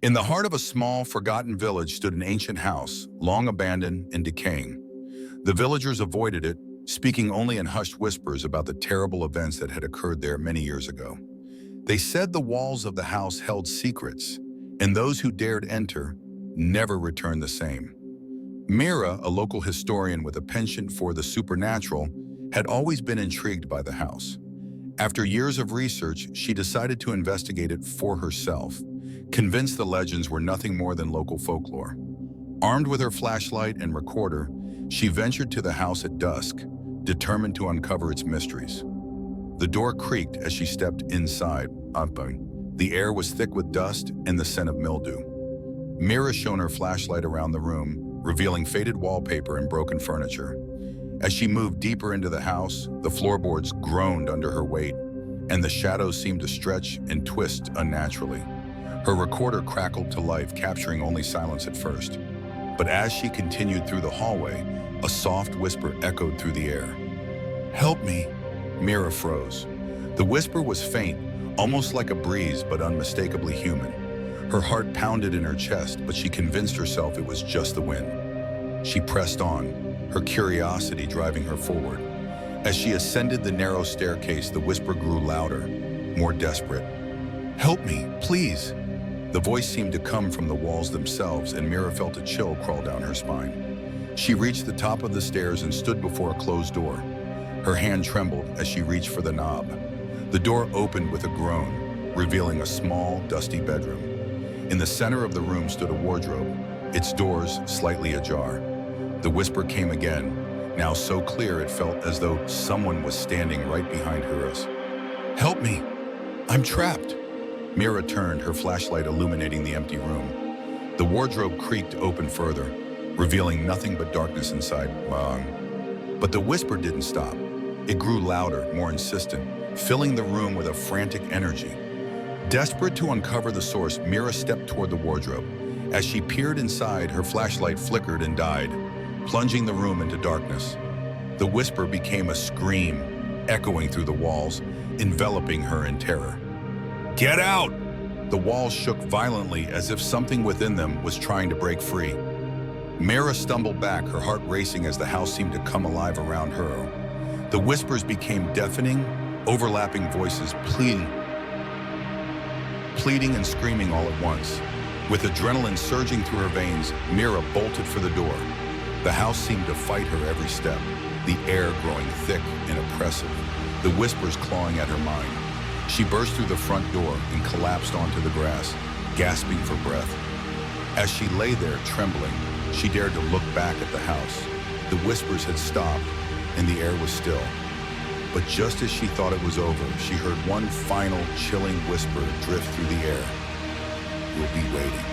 In the heart of a small, forgotten village stood an ancient house, long abandoned and decaying. The villagers avoided it, speaking only in hushed whispers about the terrible events that had occurred there many years ago. They said the walls of the house held secrets, and those who dared enter never returned the same. Mira, a local historian with a penchant for the supernatural, had always been intrigued by the house. After years of research, she decided to investigate it for herself, convinced the legends were nothing more than local folklore. Armed with her flashlight and recorder, she ventured to the house at dusk, determined to uncover its mysteries. The door creaked as she stepped inside. The air was thick with dust and the scent of mildew. Mira shone her flashlight around the room, revealing faded wallpaper and broken furniture. As she moved deeper into the house, the floorboards groaned under her weight, and the shadows seemed to stretch and twist unnaturally. Her recorder crackled to life, capturing only silence at first. But as she continued through the hallway, a soft whisper echoed through the air. "Help me!" Mira froze. The whisper was faint, almost like a breeze, but unmistakably human. Her heart pounded in her chest, but she convinced herself it was just the wind. She pressed on, her curiosity driving her forward. As she ascended the narrow staircase, the whisper grew louder, more desperate. "Help me, please!" The voice seemed to come from the walls themselves, and Mira felt a chill crawl down her spine. She reached the top of the stairs and stood before a closed door. Her hand trembled as she reached for the knob. The door opened with a groan, revealing a small, dusty bedroom. In the center of the room stood a wardrobe, its doors slightly ajar. The whisper came again, now so clear it felt as though someone was standing right behind her. "Help me! I'm trapped!" Mira turned, her flashlight illuminating the empty room. The wardrobe creaked open further, revealing nothing but darkness inside. But the whisper didn't stop. It grew louder, more insistent, filling the room with a frantic energy. Desperate to uncover the source, Mira stepped toward the wardrobe. As she peered inside, her flashlight flickered and died, plunging the room into darkness. The whisper became a scream, echoing through the walls, enveloping her in terror. "Get out!" The walls shook violently as if something within them was trying to break free. Mira stumbled back, her heart racing as the house seemed to come alive around her. The whispers became deafening, overlapping voices pleading and screaming all at once. With adrenaline surging through her veins, Mira bolted for the door. The house seemed to fight her every step, the air growing thick and oppressive, the whispers clawing at her mind. She burst through the front door and collapsed onto the grass, gasping for breath. As she lay there trembling, she dared to look back at the house. The whispers had stopped, and the air was still. But just as she thought it was over, she heard one final chilling whisper drift through the air. "We'll be waiting."